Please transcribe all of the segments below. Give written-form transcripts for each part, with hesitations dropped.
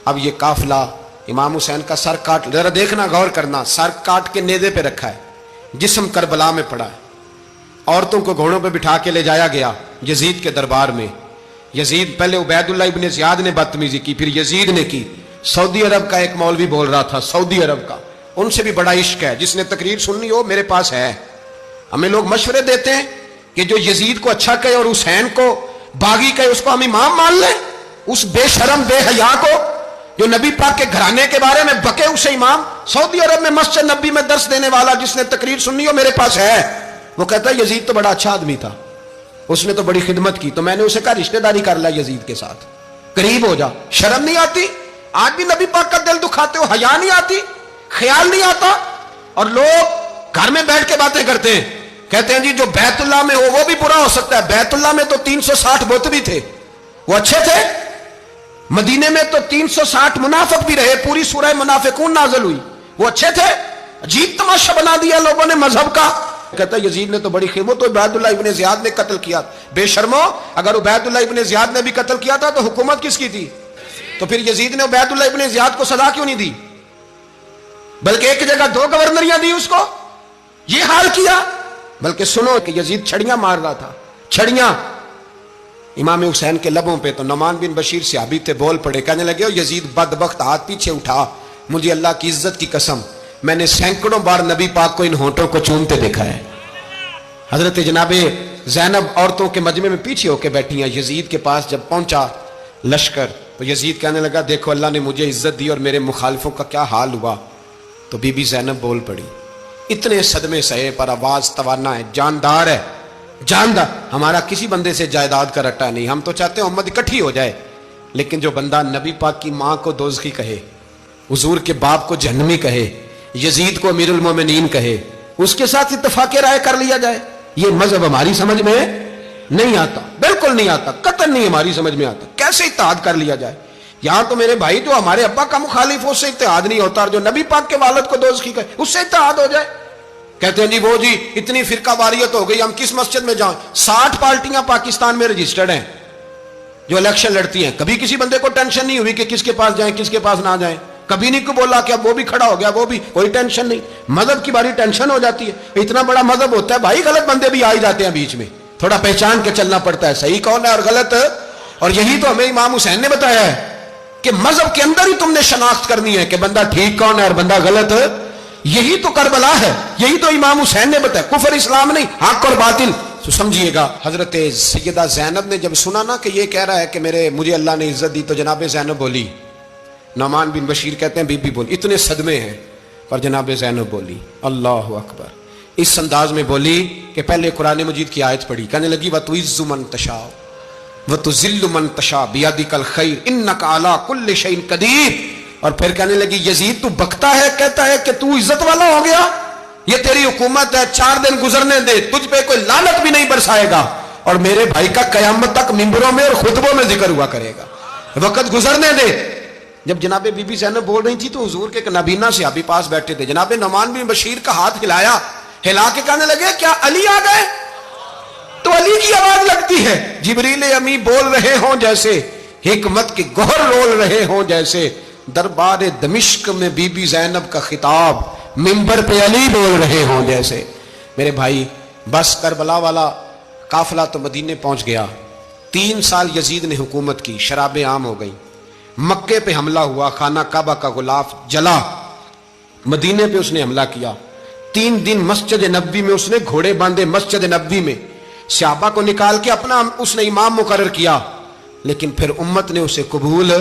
اب یہ قافلہ امام حسین کا سر کاٹ، ذرا دیکھنا غور کرنا، سر کاٹ کے نیزے پہ رکھا ہے، جسم کربلا میں پڑا ہے، عورتوں کو گھوڑوں پہ بٹھا کے لے جایا گیا یزید کے دربار میں۔ یزید پہلے عبید اللہ ابن زیاد نے بدتمیزی کی، پھر یزید نے کی۔ سعودی عرب کا ایک مولوی بول رہا تھا، سعودی عرب کا، ان سے بھی بڑا عشق ہے، جس نے تقریر سننی ہو میرے پاس ہے۔ ہمیں لوگ مشورے دیتے ہیں کہ جو یزید کو اچھا کہے اور حسین کو باغی کہے اس کو ہم امام مان لیں، اس بے شرم بے حیا کو جو نبی پاک کے گھرانے کے بارے میں بکے اسے امام۔ سعودی عرب میں مسجد نبی میں درس دینے والا جس نے تقریر سننی ہو میرے پاس ہے، وہ کہتا ہے یزید تو بڑا اچھا آدمی تھا، اس نے تو بڑی خدمت کی، تو میں نے اسے کہا رشتہ داری کر لیا یزید کے ساتھ، قریب ہو جا۔ شرم نہیں آتی؟ آج بھی نبی پاک کا دل دکھاتے ہو، حیا نہیں آتی، خیال نہیں آتا؟ اور لوگ گھر میں بیٹھ کے باتیں کرتے ہیں، کہتے ہیں جی جو بیت اللہ میں ہو وہ بھی برا ہو سکتا ہے۔ بیت اللہ میں تو 360 بت بھی تھے، وہ اچھے تھے۔ مدینے میں تو 360 منافق بھی رہے، پوری سورہ منافقون نازل ہوئی، وہ اچھے تھے۔ عجیب تماشا بنا دیا لوگوں نے مذہب کا۔ کہتا ہے یزید نے تو بڑی خدمت، تو عبید اللہ ابن زیاد نے قتل کیا۔ بے شرمو، اگر عبید اللہ ابن زیاد نے بھی قتل کیا تھا تو حکومت کس کی تھی؟ تو پھر یزید نے عبید اللہ ابن زیاد کو سزا کیوں نہیں دی، بلکہ ایک جگہ 2 گورنریاں دی اس کو؟ یہ حال کیا۔ بلکہ سنو کہ یزید چھڑیاں مار رہا تھا، چھڑیاں امام حسین کے لبوں پہ۔ تو نعمان بن بشیر صحابی تھے، بول پڑے، کہنے لگے یزید بدبخت، ہاتھ پیچھے اٹھا، مجھے اللہ کی عزت کی قسم میں نے سینکڑوں بار نبی پاک کو ان ہونٹوں کو چومتے دیکھا ہے۔ حضرت جناب زینب عورتوں کے مجمع میں پیچھے ہو کے بیٹھی ہیں، یزید کے پاس جب پہنچا لشکر تو یزید کہنے لگا دیکھو اللہ نے مجھے عزت دی اور میرے مخالفوں کا کیا حال ہوا۔ تو بی بی زینب بول پڑی، اتنے صدمے سہے پر آواز توانا ہے، جاندار ہے، جاندار۔ ہمارا کسی بندے سے جائیداد کا رٹا نہیں، ہم تو چاہتے ہیں امت اکٹھی ہو جائے، لیکن جو بندہ نبی پاک کی ماں کو دوزخی کہے، حضور کے باپ کو جہنمی کہے، یزید کو امیر المومنین کہے، اس کے ساتھ اتفاق رائے کر لیا جائے، یہ مذہب ہماری سمجھ میں نہیں آتا، بالکل نہیں آتا، قطعاً نہیں ہماری سمجھ میں آتا۔ کیسے اتحاد کر لیا جائے؟ یہاں تو میرے بھائی جو ہمارے ابا کا مخالف ہو اس سے اتحاد نہیں ہوتا، اور جو نبی پاک کے والد کو دوزخی کہے اس سے اتحاد ہو جائے۔ کہتے ہیں جی وہ جی اتنی فرقہ واریت ہو گئی، ہم کس مسجد میں جائیں؟ 60 پارٹیاں پاکستان میں رجسٹرڈ ہیں جو الیکشن لڑتی ہیں، کبھی کسی بندے کو ٹینشن نہیں ہوئی کہ کس کے پاس جائیں کس کے پاس نہ جائیں، کبھی نہیں کو بولا کہ اب وہ بھی کھڑا ہو گیا، وہ بھی، کوئی ٹینشن نہیں۔ مذہب کی باری ٹینشن ہو جاتی ہے، اتنا بڑا مذہب ہوتا ہے بھائی، غلط بندے بھی آ ہی جاتے ہیں بیچ میں، تھوڑا پہچان کے چلنا پڑتا ہے صحیح کون ہے اور غلط۔ اور یہی تو ہمیں امام حسین نے بتایا ہے کہ مذہب کے اندر ہی تم نے شناخت کرنی ہے کہ بندہ ٹھیک کون ہے اور بندہ غلط۔ یہی تو کربلا ہے، یہی تو امام حسین نے بتایا، کفر اسلام نہیں، حق اور باطل۔ تو سمجھیے گا حضرت سیدہ زینب نے جب سنا نا کہ یہ کہہ رہا ہے کہ مجھے اللہ نے عزت دی، تو جناب زینب بولی، نعمان بن بشیر کہتے ہیں بی بی بولی، اتنے صدمے ہیں پر جناب زینب بولی اللہ اکبر، اس انداز میں بولی کہ پہلے قرآن مجید کی آیت پڑھی، کہنے لگی وَتُعِزُّ مَن تَشَاءُ وَتُذِلُّ مَن تَشَاءُ بِيَدِكَ الْخَيْرُ إِنَّكَ عَلَىٰ كُلِّ شَيْءٍ قَدِيرٌ۔ اور پھر کہنے لگی یزید تو بکتا ہے، کہتا ہے کہ تو عزت والا ہو گیا، یہ تیری حکومت ہے، 4 دن گزرنے دے، تجھ پہ کوئی لعنت بھی نہیں برسائے گا، اور میرے بھائی کا قیامت تک ممبروں میں اور خطبوں میں ذکر ہوا کرے گا، وقت گزرنے دے۔ جب جناب بی بی زینب بول رہی تھی تو حضور کے نابینا صحابی پاس بیٹھے تھے، جناب نعمان بن بشیر کا ہاتھ ہلایا، ہلا کے کہنے لگے کیا علی آ گئے؟ تو علی کی آواز لگتی ہے، جبریل امی بول رہے ہوں جیسے، حکمت کے گوہر رول رہے ہوں جیسے، دربار دمشق میں بی بی زینب کا خطاب، منبر پہ علی بول رہے ہوں جیسے۔ میرے بھائی بس کربلا والا قافلہ تو مدینے پہنچ گیا، 3 سال یزید نے حکومت کی، شرابیں عام ہو گئیں، مکے پہ حملہ ہوا، خانہ کعبہ کا غلاف جلا، مدینے پہ اس نے حملہ کیا، 3 دن مسجد نبوی میں اس نے گھوڑے باندھے، مسجد نبوی میں صحابہ کو نکال کے اپنا اس نے امام مقرر کیا، لیکن پھر امت نے اسے قبول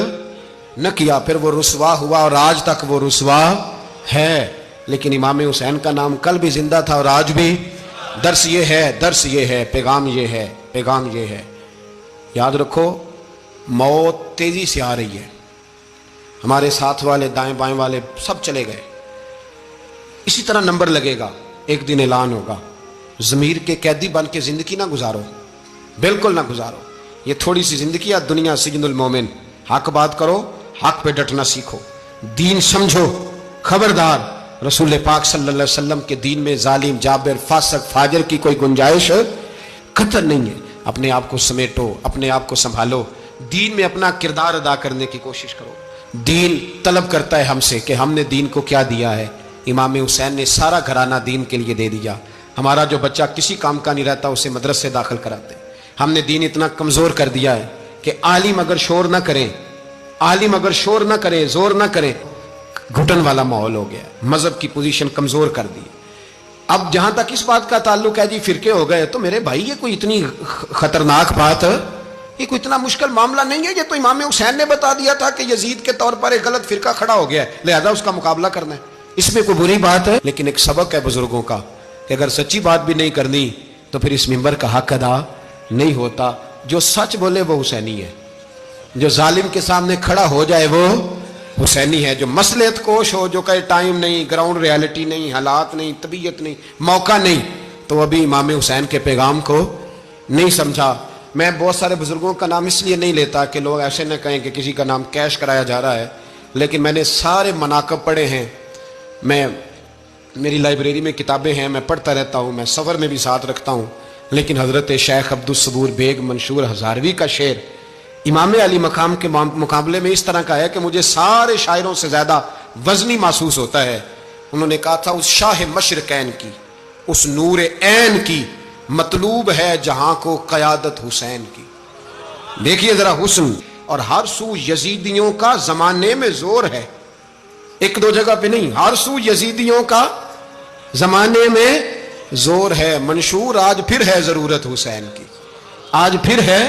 نہ کیا، پھر وہ رسوا ہوا اور آج تک وہ رسوا ہے۔ لیکن امام حسین کا نام کل بھی زندہ تھا اور آج بھی۔ درس یہ ہے، پیغام یہ ہے، پیغام یہ ہے، یاد رکھو موت تیزی سے آ رہی ہے، ہمارے ساتھ والے دائیں بائیں والے سب چلے گئے، اسی طرح نمبر لگے گا، ایک دن اعلان ہوگا۔ ضمیر کے قیدی بن کے زندگی نہ گزارو، بالکل نہ گزارو، یہ تھوڑی سی زندگی ہے، دنیا سجن المومن۔ حق بات کرو، حق پہ ڈٹنا سیکھو، دین سمجھو، خبردار رسول پاک صلی اللہ علیہ وسلم کے دین میں ظالم، جابر، فاسق، فاجر کی کوئی گنجائش قطع نہیں ہے۔ اپنے آپ کو سمیٹو، اپنے آپ کو سنبھالو، دین میں اپنا کردار ادا کرنے کی کوشش کرو، دین طلب کرتا ہے ہم سے کہ ہم نے دین کو کیا دیا ہے. امام حسین نے سارا گھرانہ دین کے لیے دے دیا. ہمارا جو بچہ کسی کام کا نہیں رہتا اسے مدرسے داخل کراتے. ہم نے دین اتنا کمزور کر دیا ہے کہ عالم اگر شور نہ کریں، عالم اگر شور نہ کریں، زور نہ کریں، گھٹن والا ماحول ہو گیا. مذہب کی پوزیشن کمزور کر دی. اب جہاں تک اس بات کا تعلق ہے جی فرقے ہو گئے، تو میرے بھائی یہ کوئی اتنی خطرناک بات ہے، یہ کوئی اتنا مشکل معاملہ نہیں ہے. یہ تو امام حسین نے بتا دیا تھا کہ یزید کے طور پر ایک غلط فرقہ کھڑا ہو گیا ہے، لہذا اس کا مقابلہ کرنا ہے. اس میں کوئی بری بات ہے؟ لیکن ایک سبق ہے بزرگوں کا کہ اگر سچی بات بھی نہیں کرنی تو پھر اس منبر کا حق ادا نہیں ہوتا. جو سچ بولے وہ حسینی ہے، جو ظالم کے سامنے کھڑا ہو جائے وہ حسینی ہے. جو مصلحت کوش ہو، جو کہے ٹائم نہیں، گراؤنڈ ریالٹی نہیں، حالات نہیں، طبیعت نہیں، موقع نہیں، تو ابھی امام حسین کے پیغام کو نہیں سمجھا. میں بہت سارے بزرگوں کا نام اس لیے نہیں لیتا کہ لوگ ایسے نہ کہیں کہ کسی کا نام کیش کرایا جا رہا ہے، لیکن میں نے سارے مناقب پڑھے ہیں. میری لائبریری میں کتابیں ہیں، میں پڑھتا رہتا ہوں، میں سفر میں بھی ساتھ رکھتا ہوں. لیکن حضرت شیخ عبدالصبور بیگ منشور ہزاروی کا شعر امام علی مقام کے مقابلے میں اس طرح کا ہے کہ مجھے سارے شاعروں سے زیادہ وزنی محسوس ہوتا ہے. انہوں نے کہا تھا اس شاہ مشرقین کی، اس نور عین کی مطلوب ہے جہاں کو قیادت حسین کی. دیکھیے ذرا حسن. اور ہر سو یزیدیوں کا زمانے میں زور ہے، ایک دو جگہ پہ نہیں، ہر سو یزیدیوں کا زمانے میں زور ہے. منشور آج پھر ہے ضرورت حسین کی، آج پھر ہے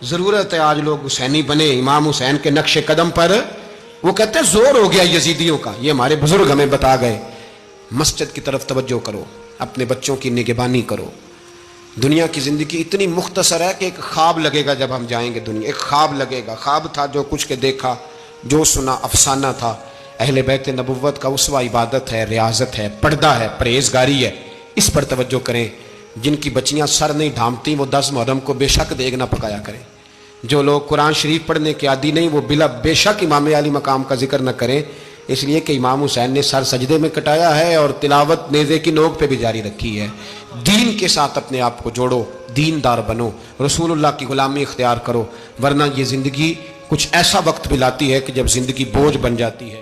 ضرورت ہے. آج لوگ حسینی بنے، امام حسین کے نقش قدم پر. وہ کہتے ہیں زور ہو گیا یزیدیوں کا. یہ ہمارے بزرگ ہمیں بتا گئے. مسجد کی طرف توجہ کرو، اپنے بچوں کی نگہبانی کرو. دنیا کی زندگی اتنی مختصر ہے کہ ایک خواب لگے گا جب ہم جائیں گے دنیا، ایک خواب لگے گا. خواب تھا جو کچھ کے دیکھا، جو سنا افسانہ تھا. اہل بیت نبوت کا اسوہ عبادت ہے، ریاضت ہے، پردہ ہے، پرہیزگاری ہے. اس پر توجہ کریں. جن کی بچیاں سر نہیں ڈھانپتی وہ 10 محرم کو بے شک دیگ نہ پکایا کریں. جو لوگ قرآن شریف پڑھنے کے عادی نہیں وہ بے شک امام علی مقام کا ذکر نہ کریں، اس لیے کہ امام حسین نے سر سجدے میں کٹایا ہے اور تلاوت نیزے کی نوک پہ بھی جاری رکھی ہے. دین کے ساتھ اپنے آپ کو جوڑو، دیندار بنو، رسول اللہ کی غلامی اختیار کرو، ورنہ یہ زندگی کچھ ایسا وقت بھی لاتی ہے کہ جب زندگی بوجھ بن جاتی ہے.